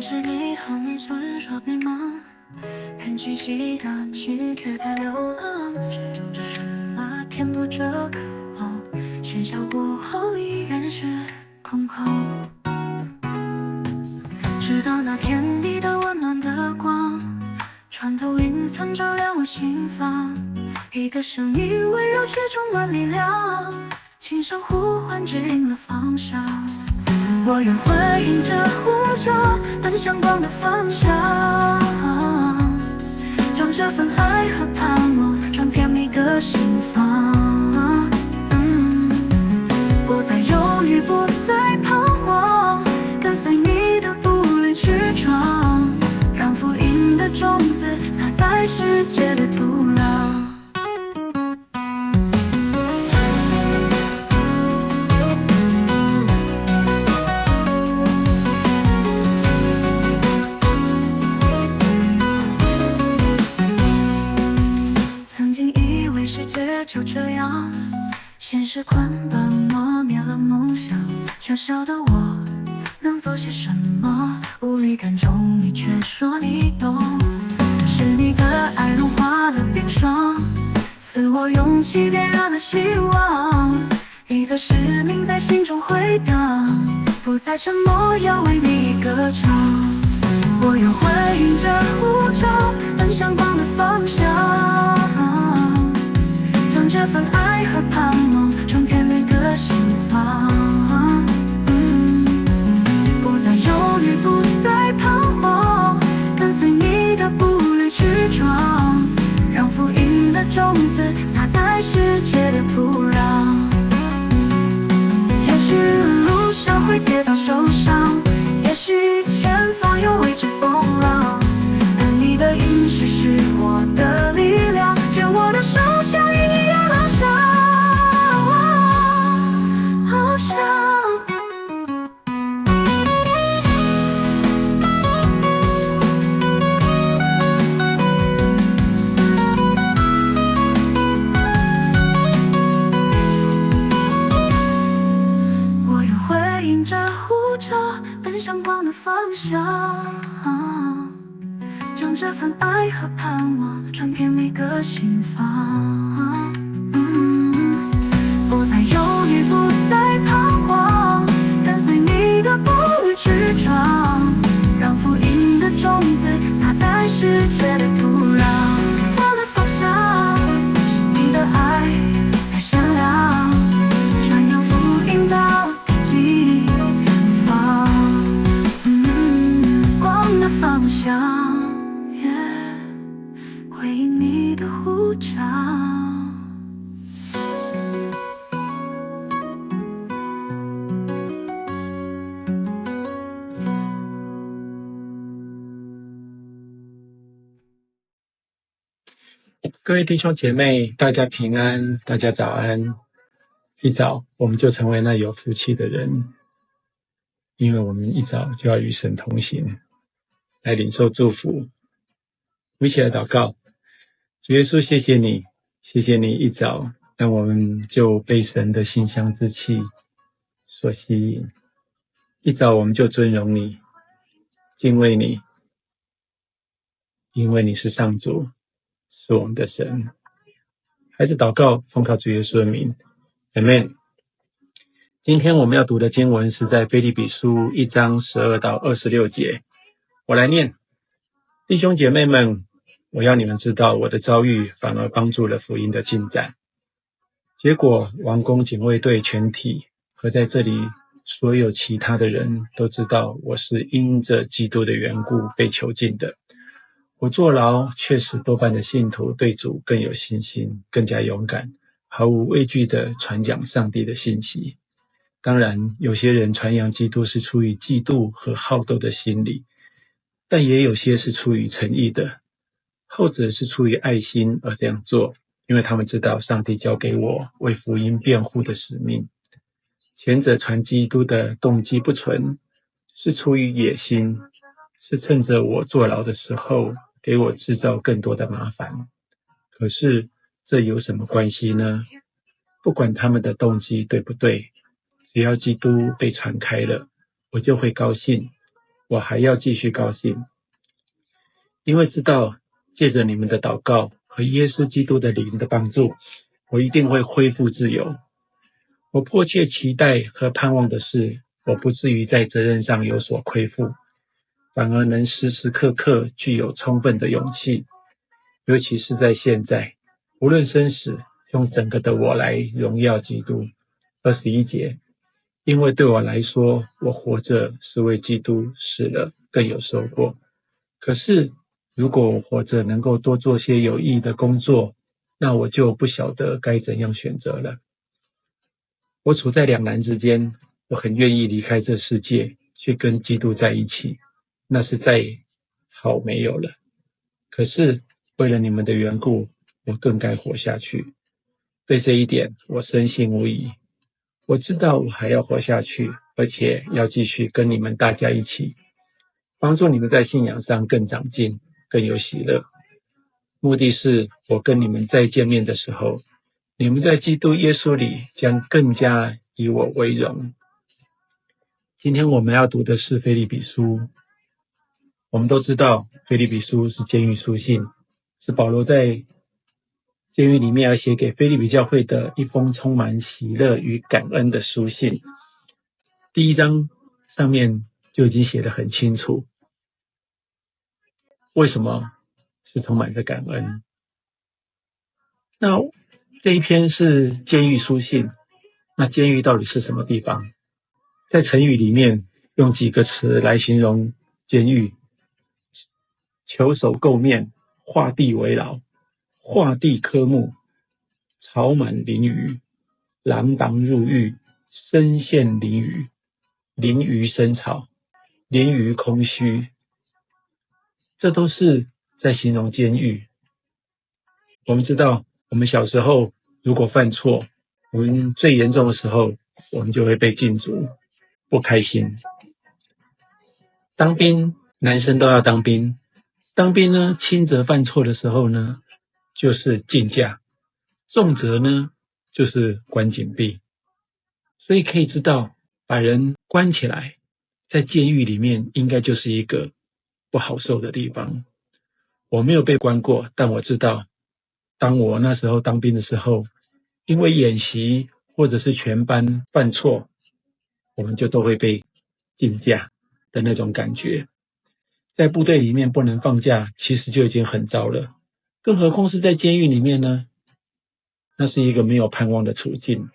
是你很想说迷茫，看聚集的拒绝在流浪，追逐着什么填补着渴望，喧嚣过后依然是空空。直到那天你的温暖的光穿透云层照亮我心房，一个声音温柔却充满力量，轻声呼唤指引了方向。我愿回应着呼召，奔向光的方向，将这份爱和盼望传遍每个心房。不再犹豫，不再彷徨，跟随你的步履去闯，让福音的种子撒在世界的土壤。就这样，现实捆绑磨灭了梦想。小小的我能做些什么？无力感中，你却说你懂。是你的爱融化了冰霜，赐我勇气，点燃了希望。一个使命在心中回荡，不再沉默，要为你歌唱。我愿回应着呼召，奔向光的方向。将这份爱和盼望传遍每个心房。不再犹豫，不再彷徨，跟随你的步履去闯，让福音的种子撒在世界的土壤。也许路上会跌倒受伤，也许前方有未知风浪，但你的应许是我的力量，借我的手相依一样翱翔。我愿回应着呼召，奔向光的方向，将这份爱和盼望传遍每个心房。不再犹豫，不再彷徨，跟随你的步履去闯，让福音的种子撒在世界的土壤。光的方向是你的爱在闪亮，传扬福音到地极远方。光的方向，回应你的呼召。各位弟兄姐妹，大家平安，大家早安。一早我们就成为那有福气的人，因为我们一早就要与神同行，来领受祝福。我一起来祷告。主耶稣，谢谢你，谢谢你一早让我们就被神的馨香之气所吸引，一早我们就尊荣你，敬畏你，因为你是上主，是我们的神。孩子祷告，奉靠主耶稣的名 Amen。 今天我们要读的经文是在腓立比书1章12到26节，我来念。弟兄姐妹们，我要你们知道，我的遭遇反而帮助了福音的进展。结果王宫警卫队全体和在这里所有其他的人都知道，我是因着基督的缘故被囚禁的。我坐牢却使多半的信徒对主更有信心，更加勇敢，毫无畏惧地传讲上帝的信息。当然，有些人传扬基督是出于嫉妒和好斗的心理，但也有些是出于诚意的。后者是出于爱心而这样做，因为他们知道上帝交给我为福音辩护的使命。前者传基督的动机不纯，是出于野心，是趁着我坐牢的时候给我制造更多的麻烦。可是这有什么关系呢？不管他们的动机对不对，只要基督被传开了，我就会高兴，我还要继续高兴，因为知道借着你们的祷告和耶稣基督的灵的帮助，我一定会恢复自由。我迫切期待和盼望的是，我不至于在责任上有所亏负，反而能时时刻刻具有充分的勇气，尤其是在现在，无论生死，用整个的我来荣耀基督。21节，因为对我来说，我活着是为基督，死了更有收获。可是，如果我活着能够多做些有意义的工作，那我就不晓得该怎样选择了。我处在两难之间，我很愿意离开这世界，去跟基督在一起，那是再好没有了。可是，为了你们的缘故，我更该活下去。对这一点，我深信无疑。我知道我还要活下去，而且要继续跟你们大家一起，帮助你们在信仰上更长进，更有喜乐。目的是我跟你们再见面的时候，你们在基督耶稣里将更加以我为荣。今天我们要读的是腓立比书。我们都知道腓立比书是监狱书信，是保罗在监狱里面要写给腓立比教会的一封充满喜乐与感恩的书信。第一章上面就已经写得很清楚，为什么是充满着感恩。那这一篇是监狱书信，那监狱到底是什么地方？在成语里面用几个词来形容监狱：虬首垢面，画地为牢，画地科目，草满囹圄，锒铛入狱，深陷囹圄，囹圄生草，囹圄空虚。这都是在形容监狱。我们知道，我们小时候如果犯错，我们最严重的时候，我们就会被禁足，不开心。当兵，男生都要当兵。当兵呢，轻则犯错的时候呢，就是禁驾；重则呢，就是关禁闭。所以可以知道，把人关起来，在监狱里面应该就是一个不好受的地方。我没有被关过，但我知道，当我那时候当兵的时候，因为演习或者是全班犯错，我们就都会被禁驾的那种感觉。在部队里面不能放假，其实就已经很糟了，更何况是在监狱里面呢？那是一个没有盼望的处境。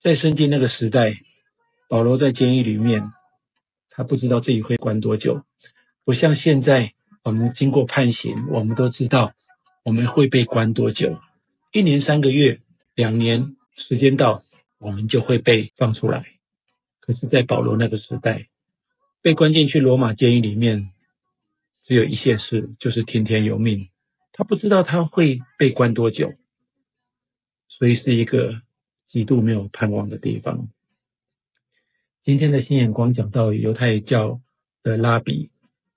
在圣经那个时代，保罗在监狱里面，他不知道自己会关多久，不像现在我们经过判刑，我们都知道我们会被关多久，1年3个月、2年，时间到我们就会被放出来。可是在保罗那个时代，被关进去罗马监狱里面，只有一件事，就是听天由命。他不知道他会被关多久，所以是一个极度没有盼望的地方。今天的新眼光讲到犹太教的拉比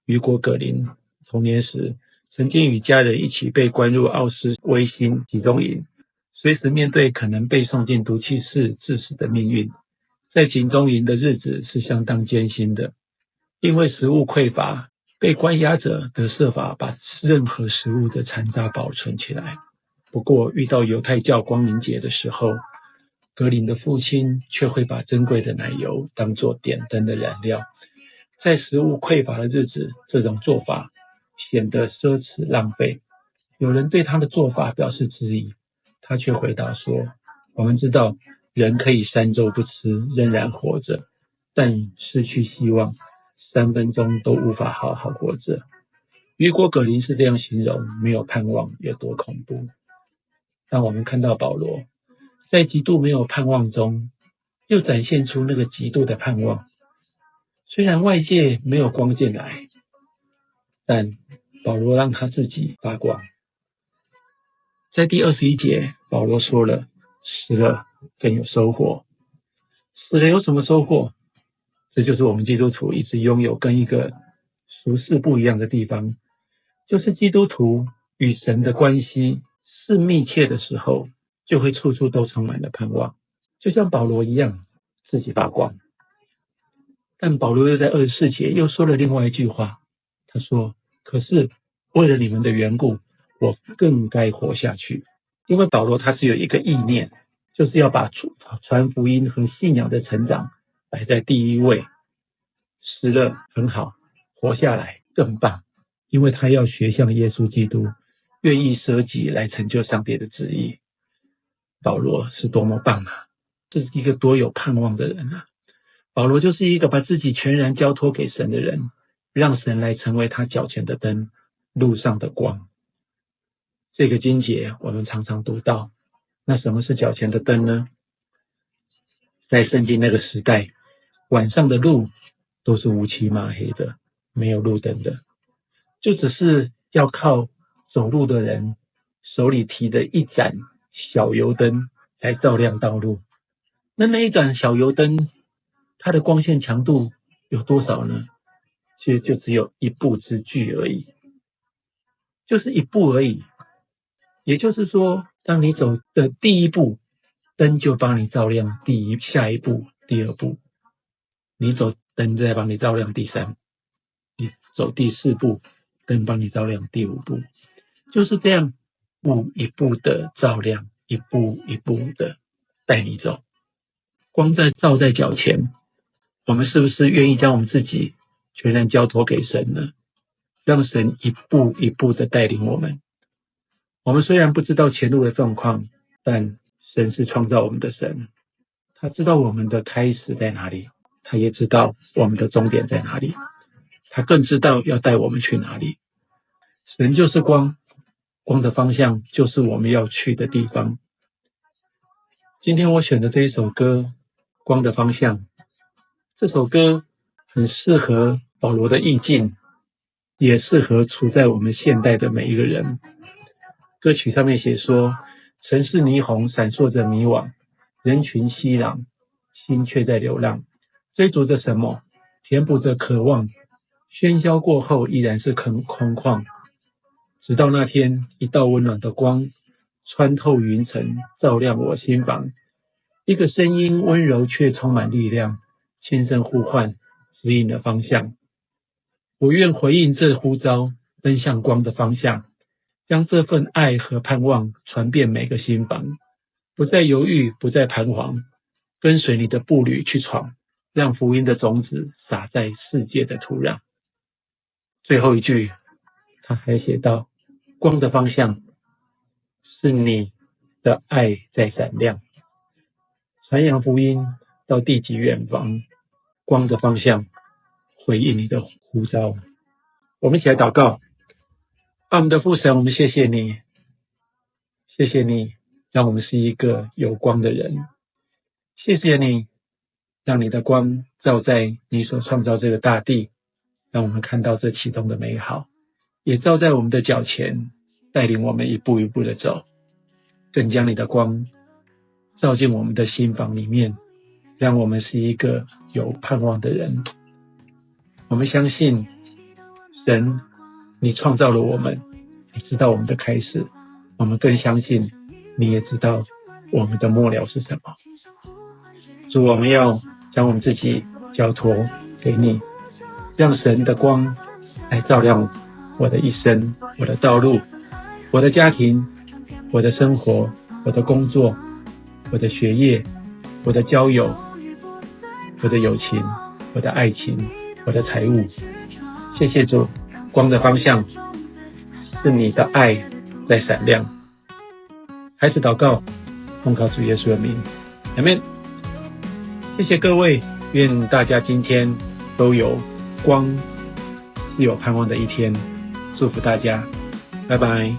雨果·葛林，童年时曾经与家人一起被关入奥斯威辛集中营，随时面对可能被送进毒气室致死的命运。在集中营的日子是相当艰辛的，因为食物匮乏，被关押者得设法把任何食物的残渣保存起来。不过遇到犹太教光明节的时候，格林的父亲却会把珍贵的奶油当作点灯的燃料。在食物匮乏的日子，这种做法显得奢侈浪费。有人对他的做法表示质疑，他却回答说：我们知道人可以3周不吃仍然活着，但失去希望3分钟都无法好好活着。雨果·葛林是这样形容没有盼望有多恐怖。当我们看到保罗在极度没有盼望中，又展现出那个极度的盼望。虽然外界没有光进来，但保罗让他自己发光。在第21节，保罗说了，死了更有收获。死了有什么收获？这就是我们基督徒一直拥有跟一个俗世不一样的地方，就是基督徒与神的关系是密切的时候，就会处处都充满了盼望，就像保罗一样，自己发光。但保罗又在24节又说了另外一句话，他说：可是为了你们的缘故，我更该活下去。因为保罗他只有一个意念，就是要把传福音和信仰的成长摆在第一位。死了很好，活下来更棒，因为他要学像耶稣基督，愿意舍己来成就上帝的旨意。保罗是多么棒啊，是一个多有盼望的人啊。保罗就是一个把自己全然交托给神的人，让神来成为他脚前的灯，路上的光。这个经节我们常常读到。那什么是脚前的灯呢？在圣经那个时代，晚上的路都是乌漆嘛黑的，没有路灯的，就只是要靠走路的人手里提的一盏小油灯来照亮道路。那一盏小油灯，它的光线强度有多少呢？其实就只有一步之距而已，就是一步而已。也就是说，当你走的第一步，灯就帮你照亮下一步、第二步。你走，灯再帮你照亮第三；你走第4步，灯帮你照亮第5步。就是这样，一步的照亮，一步一步的带你走。光照在脚前，我们是不是愿意将我们自己全然交托给神呢？让神一步一步的带领我们。我们虽然不知道前路的状况，但神是创造我们的神，他知道我们的开始在哪里，他也知道我们的终点在哪里，他更知道要带我们去哪里。神就是光，光的方向就是我们要去的地方。今天我选的这一首歌《光的方向》，这首歌很适合保罗的意境，也适合处在我们现代的每一个人。歌曲上面写说，城市霓虹闪烁着迷惘，人群熙攘，心却在流浪，追逐着什么，填补着渴望，喧嚣过后依然是空旷。直到那天，一道温暖的光穿透云层，照亮我心房。一个声音温柔却充满力量，轻声呼唤，指引了方向。我愿回应这呼召，奔向光的方向，将这份爱和盼望传遍每个心房。不再犹豫，不再彷徨，跟随你的步履去闯，让福音的种子撒在世界的土壤。最后一句他还写道，光的方向是你的爱在闪亮，传扬福音到地极远方，光的方向回应你的呼召。我们一起来祷告。我们的父神，我们谢谢你，谢谢你让我们是一个有光的人，谢谢你让你的光照在你所创造这个大地，让我们看到这其中的美好，也照在我们的脚前，带领我们一步一步的走，更将你的光照进我们的心房里面，让我们是一个有盼望的人。我们相信神，你创造了我们，你知道我们的开始，我们更相信你也知道我们的末了是什么。主，我们要将我们自己交托给你，让神的光来照亮我的一生，我的道路，我的家庭，我的生活，我的工作，我的学业，我的交友，我的友情，我的爱情，我的财务。谢谢主，光的方向是你的爱在闪亮。开始祷告，奉靠主耶稣的名，阿们。谢谢各位，愿大家今天都有光，是有盼望的一天。祝福大家，拜拜。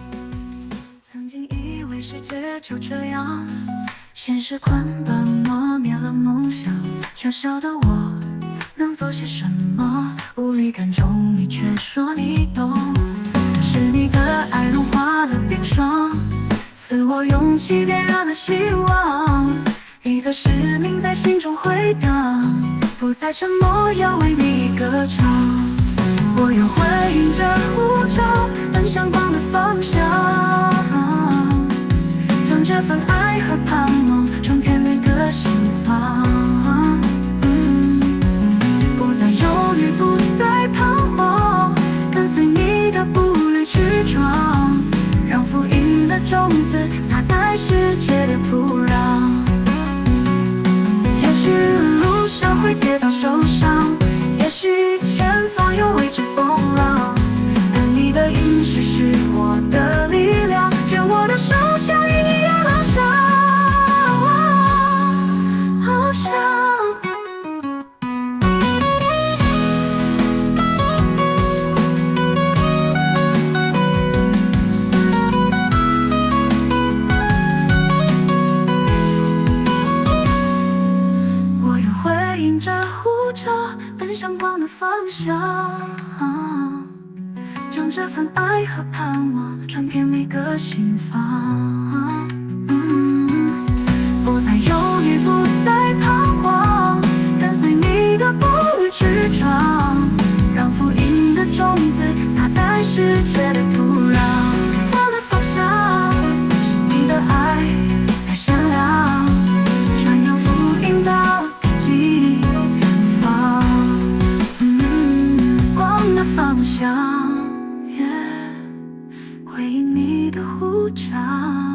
曾经以为世界就这样，现实捆绑磨灭了梦想，小小的我能做些什么？无力感中你却说你懂，是你的爱融化了冰霜，赐我勇气，点燃了希望。一个使命在心中回荡，不再沉默，要为你歌唱。我要回应着呼召，奔向光的方向，将这份爱和盼望传遍每个心房。不土壤。也许路上会跌倒受伤，也许前方有未知风浪，但你的允许是我的力量，牵我的手，像云一样翱翔，翱翔。我又会迎着呼着，奔向光的方向，将这份爱和盼望传遍每个心房。不再犹豫，不再彷徨，跟随你的步履去闯，让福音的种子撒在世界的土壤。我的方向是你的爱在闪亮，传扬福音到地极远方。光的方向，回应你的呼召。